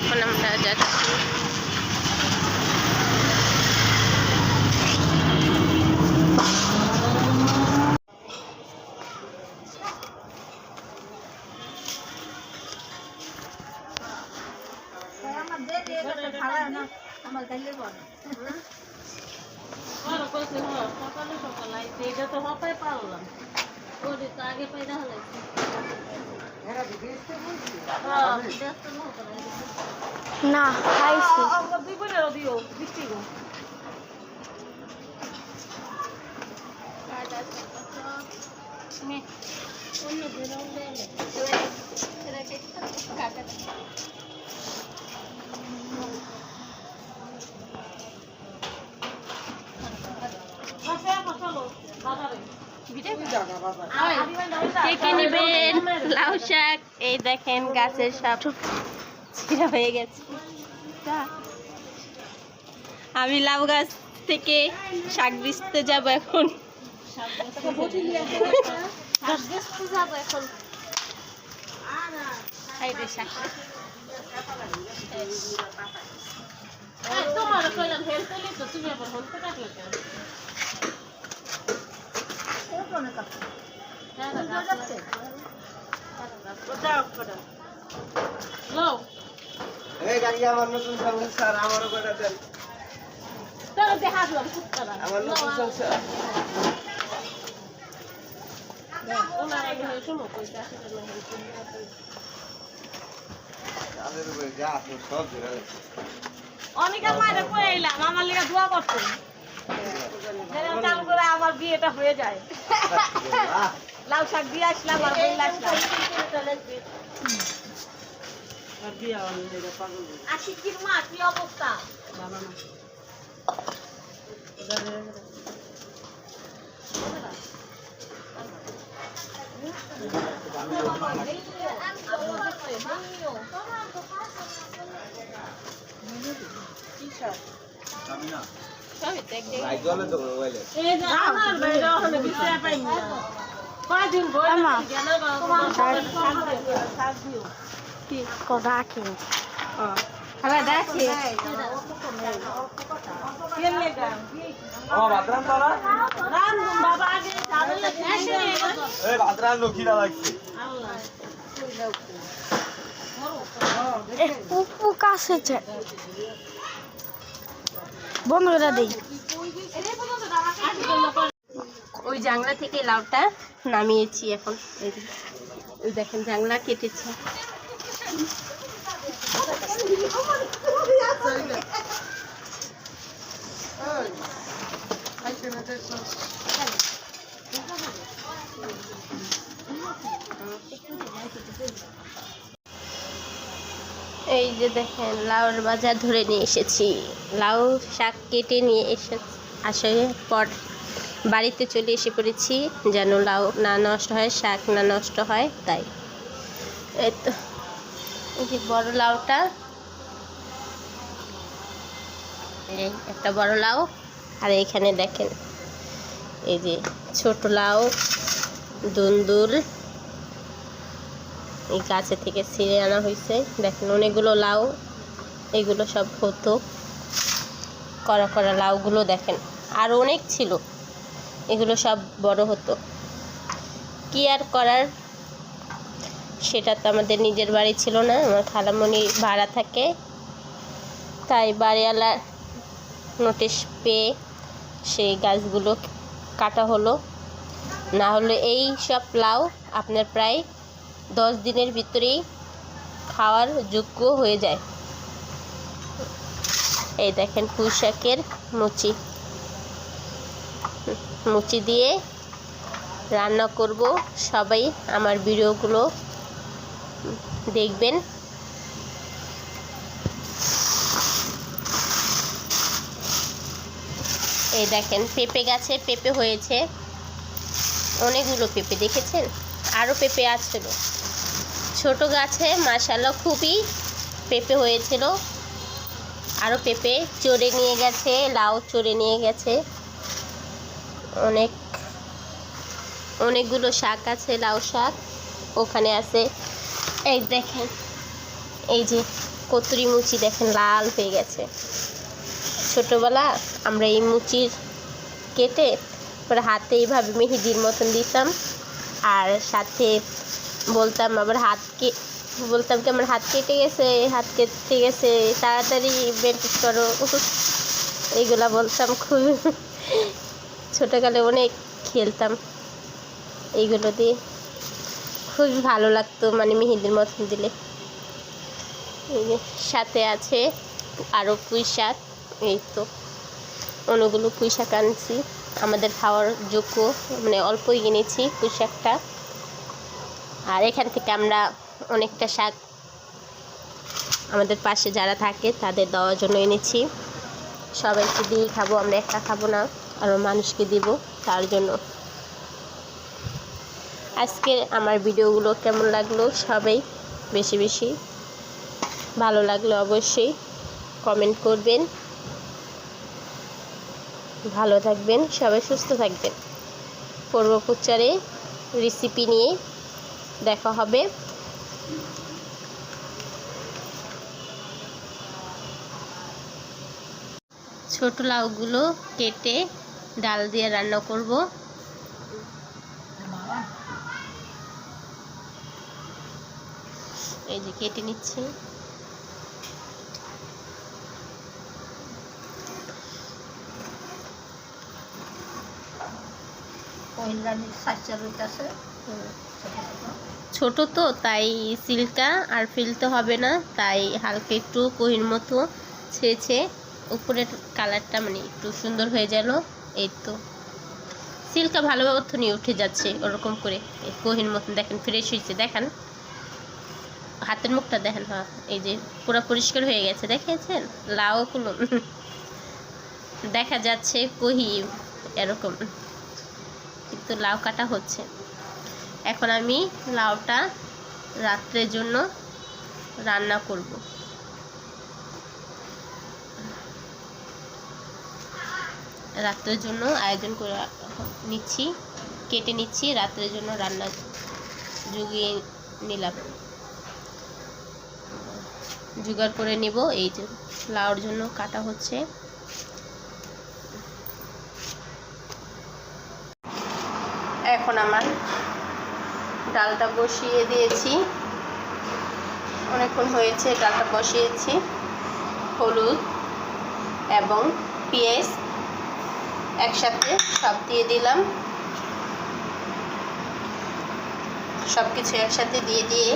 এখন আমরা যাচ্ছি না খাইছি কে নিবেন লাউ শাক এই দেখেন গাছের সব ছিঁড়া হয়ে গেছে আমি লাউ গাছ থেকে শাক বেচতে যাব এখন আমার নতুন সংসার আমারও করে দেন আমার নতুন সংসার অনেকের মায়ের করে এলাম আমার লেগে দোয়া করতে আমার বিয়েটা হয়ে যায় লাউ শাক দিয়ে আসলাম আর বইলে আসলাম আশিকির মা কি অবস্থা বন্ধ করে দেই ওই জাংলা থেকে লাউটা নামিয়েছি এখন ওই দেখেন জাংলা কেটেছে এই যে দেখেন লাউর বাজার ধরে নিয়ে এসেছি লাউ শাক কেটে নিয়ে আসার পর বাড়িতে চলে এসে পড়েছি যেন লাউ না নষ্ট হয় শাক না নষ্ট হয় তাই এই তো এই যে বড় লাউটা এই একটা বড় লাউ আর এখানে দেখেন এই যে ছোট লাউ দুন্দুল এই গাছে থেকে ছিঁড়ে আনা হয়েছে দেখেন অনেকগুলো লাউ এগুলো সব হতো কড়া কড়া লাউগুলো দেখেন আর অনেক ছিল এগুলো সব বড় হতো কি আর করার সেটা তো আমাদের নিজের বাড়ি ছিল না আমার খালামণি ভাড়া থাকে তাই বাড়িওয়ালা নোটিশ পেয়ে সেই গাছগুলো কাটা হলো না হলে এই সব লাউ আপনার প্রায় 10 দিনের ভিতরেই খাওয়ার যোগ্য হয়ে যায় এই দেখেন পুঁই শাকের মুচি দিয়ে রান্না করব সবাই আমার ভিডিওগুলো দেখবেন এই দেখেন পেঁপে গাছে পেঁপে হয়েছে অনেকগুলো পেঁপে দেখেছেন আরও পেঁপে আসছিল ছোট গাছে মাশাআল্লাহ খুবই পেঁপে হয়েছিল আরও পেঁপে চড়ে নিয়ে গেছে লাউ চড়ে নিয়ে গেছে অনেকগুলো শাক আছে লাউ শাক ওখানে আছে এই দেখেন এই যে কতুরি মুচি দেখেন লাল হয়ে গেছে। ছোটোবেলা আমরা এই মুচির কেটে পরে হাতে এইভাবে মেহেদির মতন দিতাম, আর সাথে বলতাম আবার বলতাম কি আমার হাত কেটে গেছে, হাত কেটে গেছে, তাড়াতাড়ি ব্যান্ডেজ করো, এইগুলা বলতাম। খুব ছোটোকালে অনেক খেলতাম এইগুলো দিয়ে, খুবই ভালো লাগতো মানে মেহেদির মতন দিলে। এই যে সাথে আছে আরও পুঁই শাক, এই তো অন্যগুলো পুঁই শাক আনছি আমাদের খাওয়ার যোগ্য, মানে অল্পই কিনেছি পুঁই শাকটা। আর এখান থেকে আমরা অনেকটা শাক আমাদের পাশে যারা থাকে তাদের দেওয়ার জন্য এনেছি। সবাইকে দিয়েই খাবো, আমরা একা খাবো না, আরও মানুষকে দিব তার জন্য। আজকের আমার ভিডিওগুলো কেমন লাগলো সবাই বেশি বেশি ভালো লাগলে অবশ্যই কমেন্ট করবেন। ভালো থাকবেন, সবাই সুস্থ থাকবেন। পূর্বপুচারে রেসিপি নিয়ে দেখা হবে। ছোট লাউগুলো কেটে ডাল দিয়ে রান্না করব। এই যে কেটে নিচ্ছি। ছোট তো তাই সিল্কা আর ফেলতে হবে না, তাই হালকা একটু কোহির মতো ছেঁচে উপরের কালারটা মানে একটু সুন্দর হয়ে গেল। এই তো সিল্কা ভালোভাবে নিয়ে উঠে যাচ্ছে ওরকম করে কোহির মতন দেখেন ফ্রেশ হয়েছে, দেখেন হাতের মুখটা দেখেন। হ্যাঁ এই যে পুরো পরিষ্কার হয়ে গেছে, দেখেছেন লাউগুলো দেখা যাচ্ছে কোহি এরকম, কিন্তু লাউ কাটা হচ্ছে। এখন আমি লাউটা রাত্রের জন্য রান্না করব। রাত্রের জন্য আয়োজন করে নিচ্ছি, কেটে নিচ্ছি, রাত্রের জন্য রান্না জুগিয়ে নিলাম, জোগাড় করে নেব। এই যে লাউর জন্য কাটা হচ্ছে। এখন আমার ডালটা বসিয়ে দিয়েছি, অনেকক্ষণ হয়েছে ডালটা বসিয়েছি। হলুদ এবং পেঁয়াজ একসাথে সব দিয়ে দিলাম, সব কিছু একসাথে দিয়ে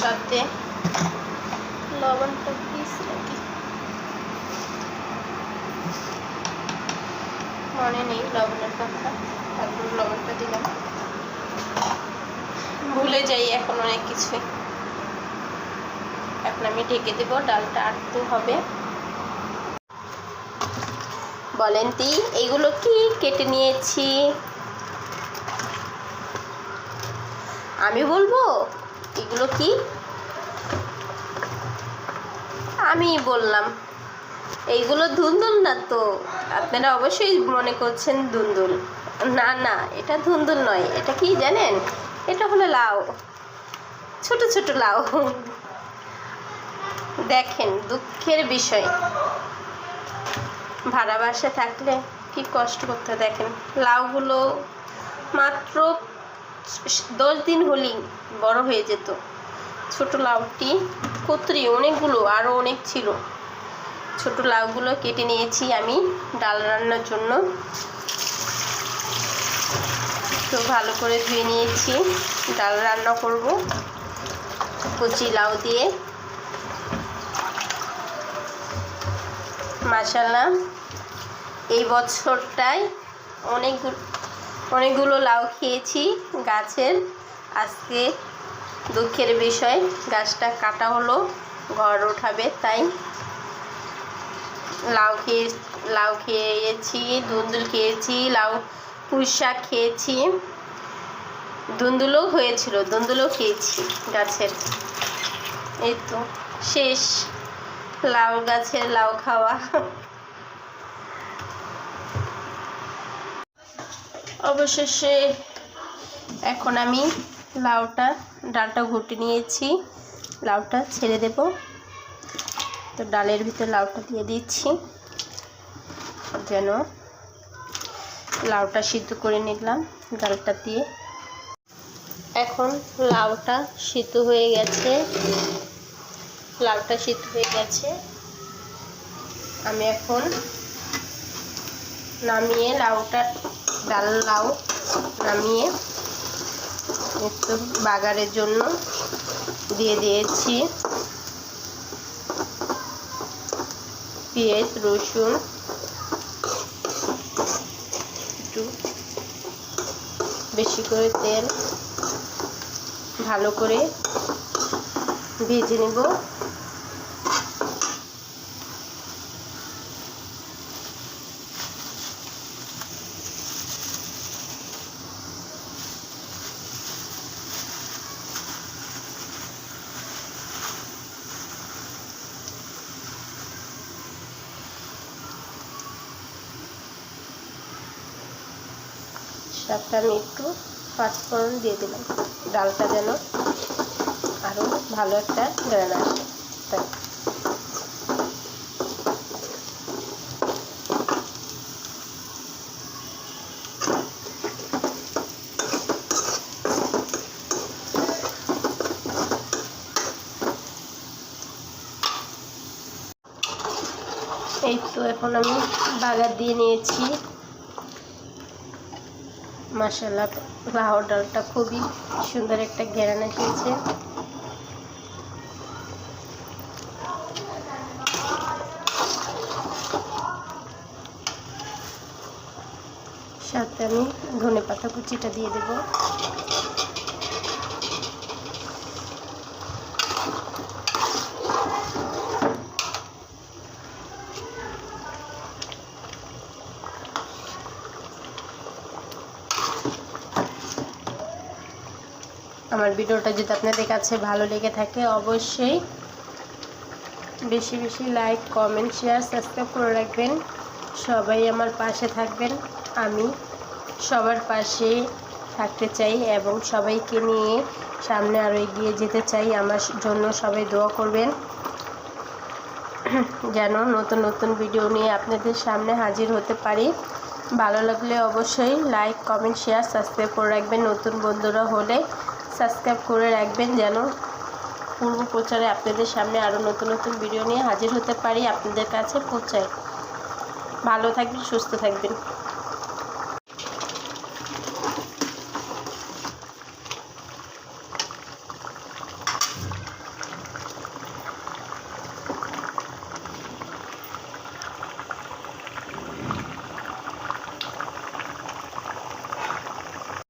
সাথে লবণটা পিস রাখি, মনে নেই লবণের কথা, তারপর লবণটা দিলাম, ভুলে যাই এখন অনেক কিছুই। এখন আমি ঢেকে দেবো, ডালটা আটতে হবে। বলেন তি এগুলো কি কেটে নিয়েছি, আমি বলবো এগুলো কি, আমি বললাম এইগুলো ধুন্দুল না তো, আপনারা অবশ্যই মনে করছেন ধুন্দুল। না না, এটা ধুন্দুল নয়, এটা কি জানেন, এটা হলো লাউ, ছোট ছোট লাউ। দেখেন দুঃখের বিষয়, ভাড়া বাসায় থাকলে কি কষ্ট করতে। দেখেন লাউগুলো মাত্র 10 দিন হলেই বড় হয়ে যেত। ছোট লাউটি কতরি অনেকগুলো, আরও অনেক ছিল। ছোট লাউগুলো কেটে নিয়েছি আমি ডাল রান্নার জন্য, তো ভালো করে ধুয়ে নিয়েছি। ডাল রান্না করব কচি লাউ দিয়ে। মাশাআল্লাহ এই বছরটায় অনেকগুলো লাউ খেয়েছি গাছের। আজকে দুঃখের বিষয় গাছটা কাটা হলো, ঘর উঠাবে, তাই লাউ খেয়েছি, ধুন্দুল খেয়েছি, লাউ পুঁই শাক খেয়েছি, ধুন্দুলও হয়েছিল, ধুন্দুলও খেয়েছি গাছের। এই তো শেষ লাউ গাছের লাউ খাওয়া। অবশেষে এখন আমি লাউটা ডালটা ঘুটে নিয়েছি, লাউটা ছেড়ে দেব। তো ডালের ভিতরে লাউটা দিয়ে দিচ্ছি, যেন লাউটা সিদ্ধ করে নিলাম ডালটা দিয়ে। এখন লাউটা সিদ্ধ হয়ে গেছে, লাউটা সিদ্ধ হয়ে গেছে। আমি এখন নামিয়ে লাউটা লাউ নামিয়ে একটু বাগারের জন্য দিয়ে দিয়েছি পেঁয়াজ রসুন, একটু বেশি করে তেল, ভালো করে ভেজে নেব। সাথে আমি একটু পাঁচফোড়ন দিয়ে দিলাম, ডালটা যেন আরও ভালো একটা গ্রান আসে। তাই এই তো এখন আমি বাগার দিয়ে নিয়েছি। মাশাআল্লাহ, লাউ ডালটা খুবই সুন্দর একটা ঘ্রাণ এসেছে। সাথে আমি ধনেপাতা কুচিটা দিয়ে দেব। আমার ভিডিওটা যদি আপনাদের কাছে ভালো লেগে থাকে অবশ্যই বেশি বেশি লাইক কমেন্ট শেয়ার সাবস্ক্রাইব করে রাখবেন। সবাই আমার পাশে থাকবেন, আমি সবার পাশে থাকতে চাই এবং সবাইকে নিয়ে সামনে আরও এগিয়ে যেতে চাই। আমার জন্য সবাই দোয়া করবেন যেন নতুন নতুন ভিডিও নিয়ে আপনাদের সামনে হাজির হতে পারি। ভালো লাগলে অবশ্যই লাইক কমেন্ট শেয়ার সাবস্ক্রাইব করে রাখবেন। নতুন বন্ধুরা হলে সাবস্ক্রাইব করে রাখবেন যেন পূর্ব প্রচারে আপনাদের সামনে আরও নতুন নতুন ভিডিও নিয়ে হাজির হতে পারি, আপনাদের কাছে পৌঁছায়। ভালো থাকবেন, সুস্থ থাকবেন।